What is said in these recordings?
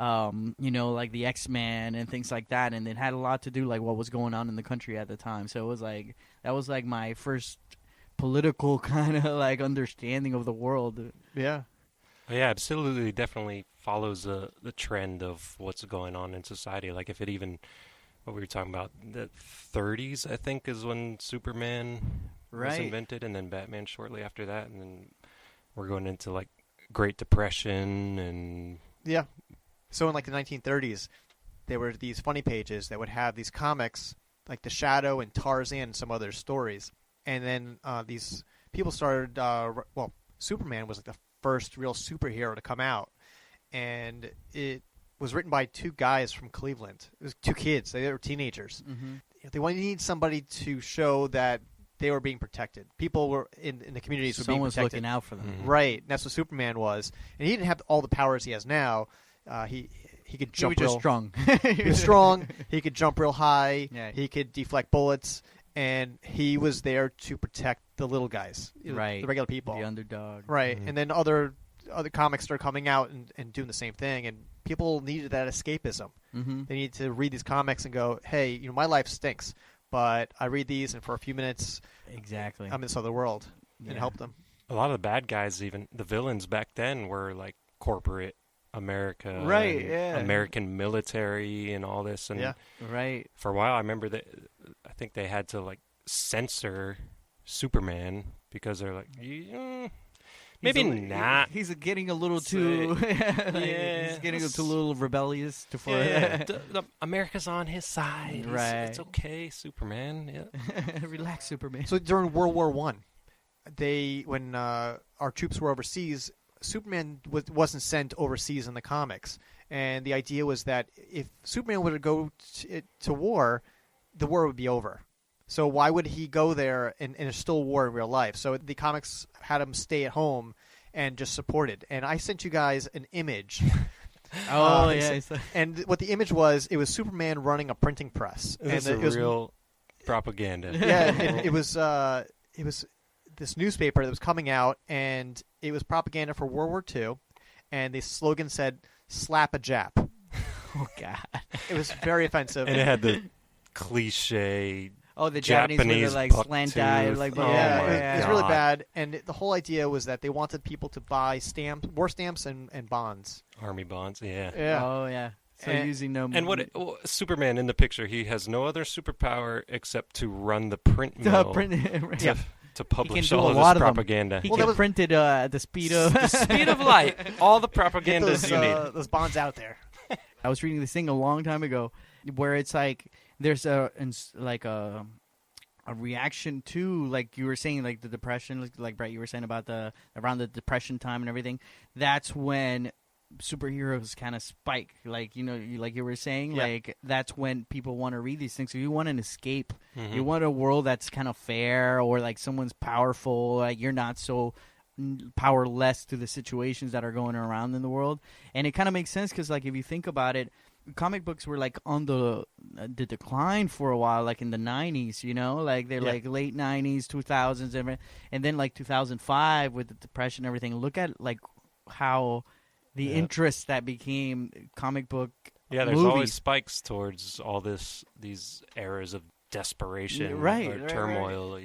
like the X-Men and things like that, and it had a lot to do like what was going on in the country at the time. So it was like that was like my first political kind of like understanding of the world. Yeah. Yeah, absolutely, definitely follows the trend of what's going on in society. Like if it even, what we were talking about, the 30s, I think, is when Superman was invented, and then Batman shortly after that, and then we're going into like Great Depression and... Yeah. So in like the 1930s, there were these funny pages that would have these comics, like The Shadow and Tarzan and some other stories. And then these people started, Superman was like the first real superhero to come out. And it was written by two guys from Cleveland. It was two kids. They were teenagers. Mm-hmm. They wanted to need somebody to show that they were being protected. People were in the communities were being protected. Someone's looking out for them. Mm-hmm. Right. And that's what Superman was. And he didn't have all the powers he has now. He could jump real strong. He was strong. He could jump real high. Yeah. He could deflect bullets. And he was there to protect the little guys, right? The regular people, the underdog, right? Mm-hmm. And then other comics started coming out and doing the same thing, and people needed that escapism. Mm-hmm. They needed to read these comics and go, "Hey, my life stinks, but I read these, and for a few minutes, exactly, I'm in this other world and help them." A lot of the bad guys, even the villains back then, were like corporate America, right? Yeah, American military and all this, and right. For a while, I remember that I think they had to like censor Superman because they're like, maybe not. He's getting a little too, he's getting too little rebellious. America's on his side. Right, it's okay, Superman. Yeah, relax, Superman. So during World War I, when our troops were overseas, Superman wasn't sent overseas in the comics, and the idea was that if Superman were to go to war, the war would be over. So why would he go there and there's still war in real life? So the comics had him stay at home and just support it. And I sent you guys an image. And what the image was, it was Superman running a printing press. It was real propaganda. Yeah, it was this newspaper that was coming out, and it was propaganda for World War II, and the slogan said, "Slap a Jap." Oh, God. It was very offensive. And it had the cliche the Japanese with like slant eye, like it was really bad. And the whole idea was that they wanted people to buy war stamps and bonds. Army bonds, yeah. Oh, yeah. So using no... And Superman in the picture, he has no other superpower except to run the print mill. To publish all of his propaganda. He can print it at the speed of... the speed of light. All the propaganda you need. Those bonds out there. I was reading this thing a long time ago where it's like there's a reaction to, like you were saying, like the depression, like Brett, you were saying about around the depression time and everything. That's when superheroes kind of spike, like like you were saying, like that's when people want to read these things. So you want an escape, you want a world that's kind of fair, or like someone's powerful, like you're not so powerless to the situations that are going around in the world. And it kind of makes sense because, like, if you think about it, comic books were like on the decline for a while, like in the 90s, like they're like late 90s, 2000s, and then like 2005 with the depression and everything. Look at like how the interest that became comic book there's movies. Always spikes towards all these eras of desperation or turmoil,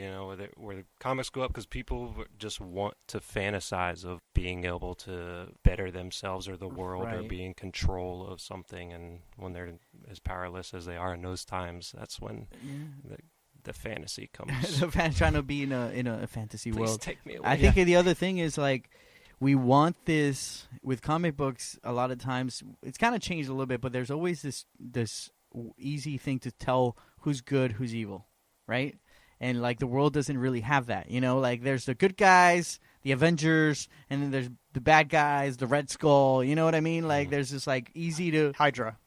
where the comics go up because people just want to fantasize of being able to better themselves or the world or be in control of something. And when they're as powerless as they are in those times, that's when the fantasy comes. Trying to be in a fantasy Please world. Take me away. I think the other thing is, like, we want this with comic books. A lot of times it's kind of changed a little bit, but there's always this easy thing to tell who's good, who's evil, right? And like the world doesn't really have that, like there's the good guys, the Avengers, and then there's the bad guys, the Red Skull, you know what I mean? Like there's this like easy to Hydra,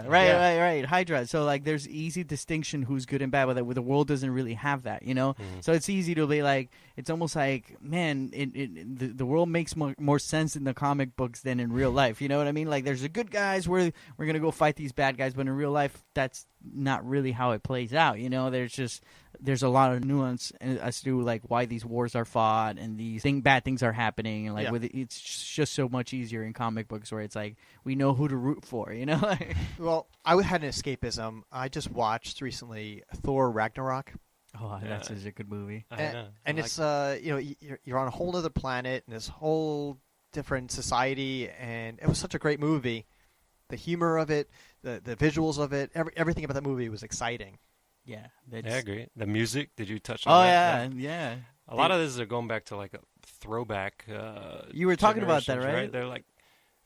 right, Hydra. So like there's easy distinction who's good and bad, but the world doesn't really have that, So it's easy to be like, it's almost like, man, the world makes more sense in the comic books than in real life. You know what I mean? Like there's the good guys where we're gonna go fight these bad guys, but in real life that's not really how it plays out. There's just there's a lot of nuance as to like why these wars are fought and these bad things are happening, and like it's just so much easier in comic books where it's like we know who to root for, you know. Well, I had an escapism. I just watched recently Thor Ragnarok. Oh, that's such a good movie. And it's you're on a whole other planet and this whole different society, and it was such a great movie. The humor of it, the visuals of it, everything about that movie was exciting. Yeah, I agree. The music, did you touch on that? Oh, yeah. A lot of this are going back to like a throwback. You were talking about that, right? They're like,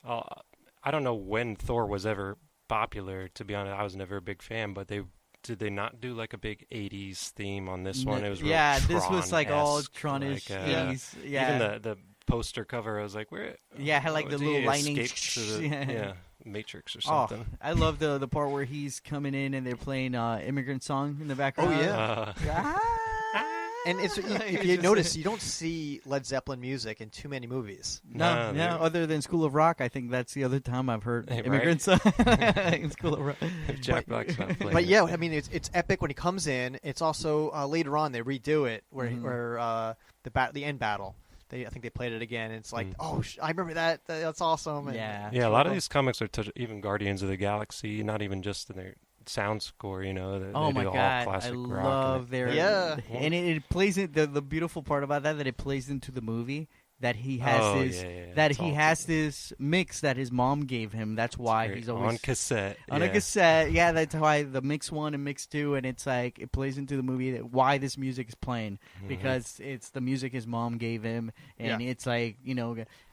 I don't know when Thor was ever popular. To be honest, I was never a big fan, but did they not do like a big 80s theme on this one? It was real this was like all Tronish 80s. Yeah. Even the poster cover, I was like, where? Yeah, it had like the little lightning. Matrix or something. Oh, I love the part where he's coming in and they're playing Immigrant Song in the background. Oh, yeah. And it's if you notice, you don't see Led Zeppelin music in too many movies. No, other than School of Rock. I think that's the other time I've heard Immigrant Song in School of Rock. Jack Black's not playing. But yeah, I mean, it's epic when he comes in. It's also later on they redo it where the end battle. I think they played it again. And it's like, I remember that. That's awesome. And a lot of these comics are even Guardians of the Galaxy, not even just in their sound score, they my do God, all classic I rock. love their and it plays in the beautiful part about that it plays into the movie. That he has has this mix that his mom gave him. That's why he's always on cassette. On a cassette, yeah. That's why the mix 1 and mix 2, and it's like it plays into the movie why this music is playing because it's the music his mom gave him, and it's like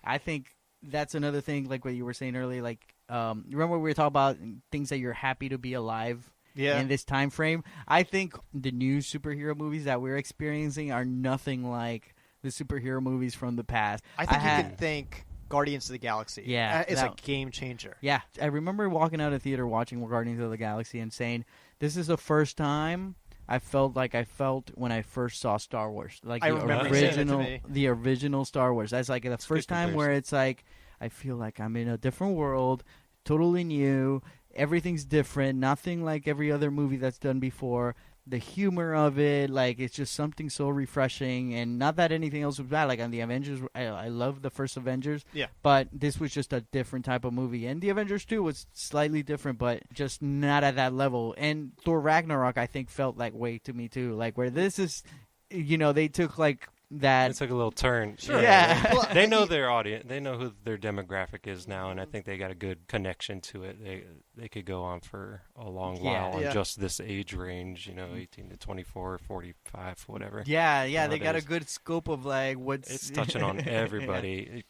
I think that's another thing like what you were saying earlier. Like remember we were talking about things that you're happy to be alive. Yeah. In this time frame, I think the new superhero movies that we're experiencing are nothing like the superhero movies from the past. I think you can thank Guardians of the Galaxy. Yeah. It's a game changer. Yeah. I remember walking out of the theater watching Guardians of the Galaxy and saying, this is the first time I felt like I felt when I first saw Star Wars. Like the original Star Wars. That's like the first time where it's like, I feel like I'm in a different world, totally new. Everything's different. Nothing like every other movie that's done before. The humor of it, like it's just something so refreshing, and not that anything else was bad. Like on the Avengers, I love the first Avengers, but this was just a different type of movie. And the Avengers 2 was slightly different, but just not at that level. And Thor Ragnarok, I think, felt like way to me too. Like where this is, they took like that. It took a little turn. Sure. Yeah. They know their audience. They know who their demographic is now, and I think they got a good connection to it. They could go on for a long while on just this age range, 18 to 24, 45, whatever. Yeah, they got a good scope of like what's... It's touching on everybody.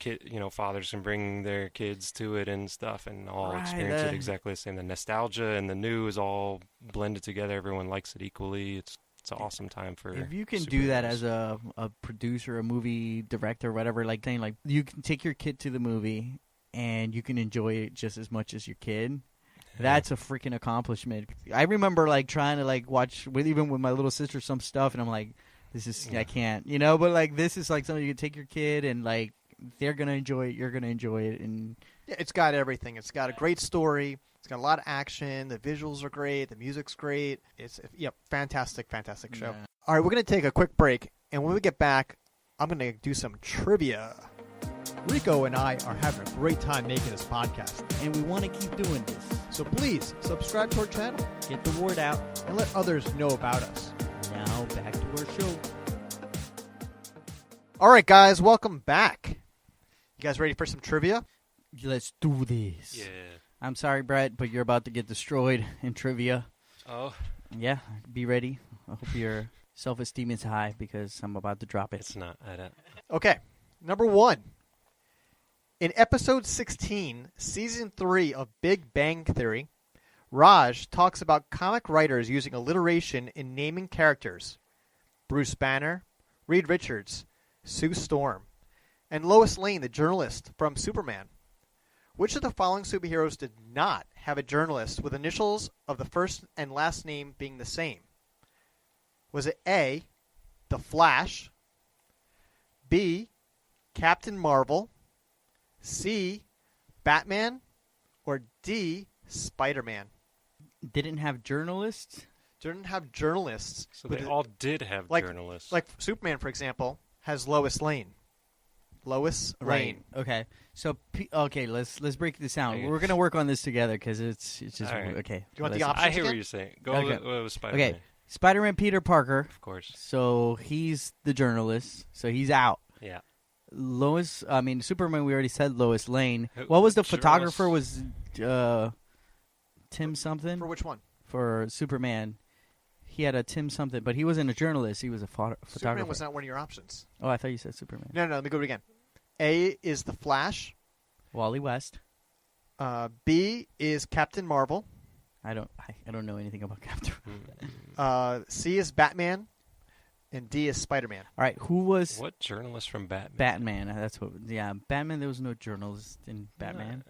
Fathers can bring their kids to it and stuff and all experience it exactly the same. The nostalgia and the new is all blended together. Everyone likes it equally. It's an awesome time for if you can do that as a producer, a movie director, whatever, like saying like you can take your kid to the movie and you can enjoy it just as much as your kid. That's a freaking accomplishment. I remember like trying to like watch even with my little sister some stuff, and I'm like, this is I can't, but like this is like something you can take your kid and like they're gonna enjoy it, you're gonna enjoy it, and it's got everything. It's got a great story. It's got a lot of action. The visuals are great. The music's great. It's fantastic show. Yeah. All right, we're going to take a quick break, and when we get back, I'm going to do some trivia. Rico and I are having a great time making this podcast, and we want to keep doing this. So please subscribe to our channel, get the word out, and let others know about us. Now back to our show. All right, guys, welcome back. You guys ready for some trivia? Let's do this. Yeah. I'm sorry, Brett, but you're about to get destroyed in trivia. Oh. Yeah, be ready. I hope your self-esteem is high because I'm about to drop it. It's not. I don't. Okay, number 1. In episode 16, season 3 of Big Bang Theory, Raj talks about comic writers using alliteration in naming characters. Bruce Banner, Reed Richards, Sue Storm, and Lois Lane, the journalist from Superman. Which of the following superheroes did not have a journalist with initials of the first and last name being the same? Was it A, The Flash, B, Captain Marvel, C, Batman, or D, Spider-Man? Didn't have journalists? didn't have journalists. So they all did have journalists. Like Superman, for example, has Lois Lane. Lois Lane. Okay. So let's break this down. Okay. We're gonna work on this together because it's just right. okay. Do you want the Let's- options I hear what again? you're saying. Go Okay. with Spider-Man. Okay. Spider-Man Peter Parker. Of course. So he's the journalist. So he's out. Yeah. Superman. We already said Lois Lane. Who- What was the journalist- photographer? Was Tim something For which one? for Superman? He had a Tim something, but he wasn't a journalist. He was a photographer. Superman was not one of your options. Oh, I thought you said Superman. No, let me go again. A is the Flash. Wally West. B is Captain Marvel. I don't know anything about Captain. C is Batman. And D is Spider-Man. All right, who was What journalist from Batman? Batman? That's what. Yeah, Batman. There was no journalist in Batman,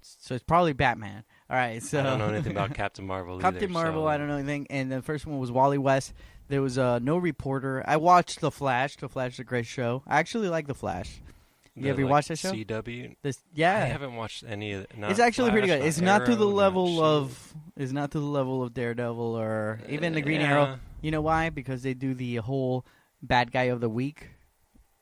so it's probably Batman. All right, so I don't know anything about Captain Marvel either. Captain Marvel. so- I don't know anything. And the first one was Wally West. There was no reporter. I watched The Flash. The Flash is a great show. I actually like The Flash. You ever watched that show? CW? Yeah, I haven't watched any of it. it's actually pretty good. It's not to the level of. of Daredevil or even the Green Arrow. You know why? Because they do the whole bad guy of the week.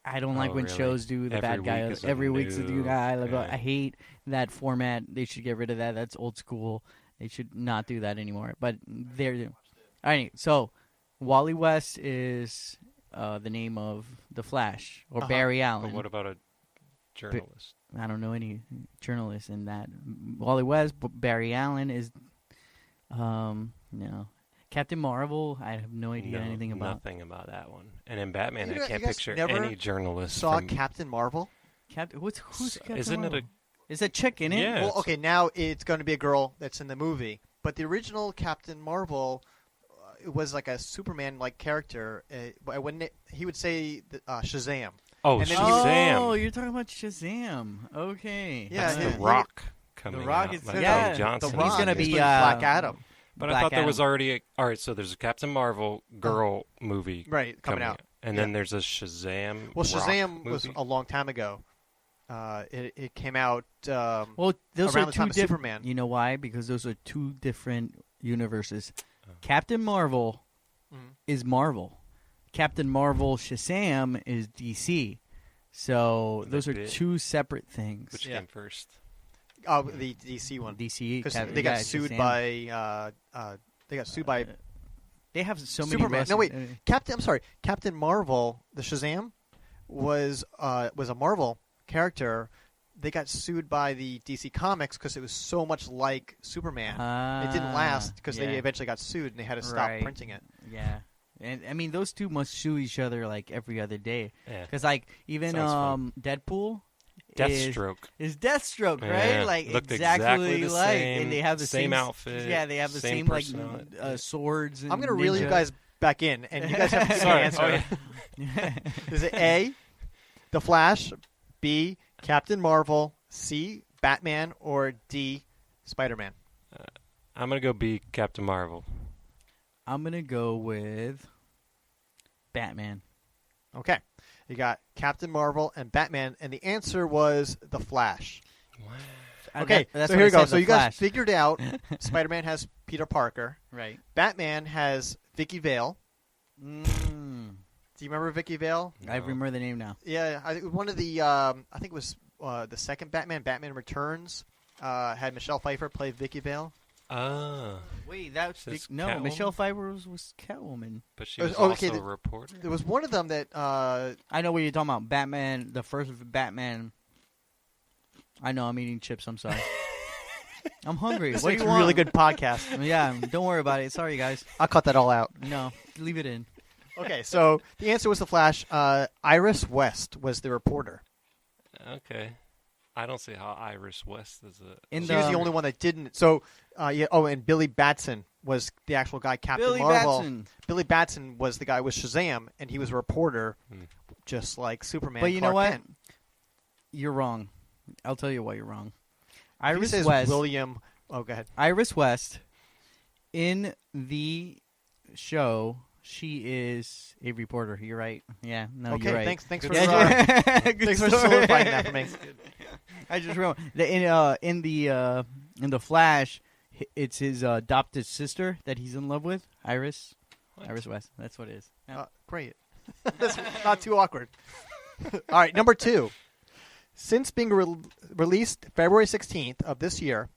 I don't like when really? shows do the Every bad guy. week is a Every week's the new- new guy. yeah. I hate that format. They should get rid of that. That's old school. They should not do that anymore. But they're doing. All right, so Wally West is the name of the Flash or Barry Allen. But what about a journalist? I don't know any journalists in that. Wally West, Barry Allen is, no. Captain Marvel, I have no idea anything about. Nothing about that one. And in Batman, You I can't guys picture never any journalist. Saw from, Captain Marvel? Who's Captain Isn't it Marvel? a? Is a chick in it? Yeah. Well, okay, now it's going to be a girl that's in the movie. But the original Captain Marvel it was like a Superman-like character. He would say Shazam. Oh, And then Shazam! Oh, you're talking about Shazam. Okay. Yeah, That's he- the Rock coming The Rock out. is- like yeah, Dwayne Johnson. The He's Rock gonna is be, doing Black Adam. But Black I thought there was Adam. already all right. So there's a Captain Marvel girl movie Right, coming out. and then there's a Shazam. Well, Rock Shazam was movie. a long time ago. It came out Well, those around are the two time of different. Superman. You know why? Because those are two different universes. Captain Marvel Mhm. is Marvel. Captain Marvel Shazam is DC. So They those are did. two separate things. Which Yeah. came first? the DC one. DC Because Cap- they got yeah, sued Shazam. by They have so many. Superman. No, wait. wrestling- Captain Marvel, the Shazam, was a Marvel character. They got sued by the DC Comics because it was so much like Superman. It didn't last because they yeah. eventually got sued and they had to stop Right. printing it. Yeah. And I mean, those two must sue each other like every other day. Yeah. Because like even Sounds fun. Deadpool Deathstroke. is Deathstroke, Yeah, right? Like looked exactly the like, same, and they have the same outfit. Yeah, they have the same same like personality. swords. And I'm going to reel you ninja. guys back in, and you guys have to give me Sorry. an answer. Oh, yeah. Is it A, The Flash, B, Captain Marvel, C, Batman, or D, Spider-Man? I'm gonna go B, Captain Marvel. I'm gonna go with Batman. Okay. You got Captain Marvel and Batman, and the answer was The Flash. Okay, That's so what here I we go. said, So The you guys Flash. figured out Spider-Man has Peter Parker. Right. Batman has Vicky Vale. Mm. Do you remember Vicky Vale? I remember the name now. Yeah, one of the I think it was the second Batman Returns, had Michelle Pfeiffer play Vicky Vale. Ah, Wait, that's Says no. Catwoman? Michelle Pfeiffer was Catwoman. but she was Oh, okay, also a reporter. There was one of them that I know what you're talking about. Batman, the first Batman. I know. I'm eating chips. I'm sorry. I'm hungry. this What do makes you a want? really good podcast. Yeah, don't worry about it. Sorry, guys. I'll cut that all out. No, leave it in. Okay, so the answer was The Flash. Iris West was the reporter. Okay, I don't see how Iris West is a. In She was the the- only one that didn't. So, yeah. Oh, and Billy Batson was the actual guy, Captain Billy Marvel. Batson. Billy Batson was the guy with Shazam, and he was a reporter, Hmm. just like Superman. But you know Clark what? Kent. You're wrong. I'll tell you why you're wrong. He Iris says West. William. Oh, go ahead. Iris West. In the show, she is a reporter. You're right. Yeah. No, Okay, you're right. thanks for Yeah, thanks for solidifying that for me. I just remember in the Flash, it's his adopted sister that he's in love with, Iris. What? Iris West. That's what it is. Yeah. Great. That's not too awkward. All right, number 2. Since being released February 16th of this year,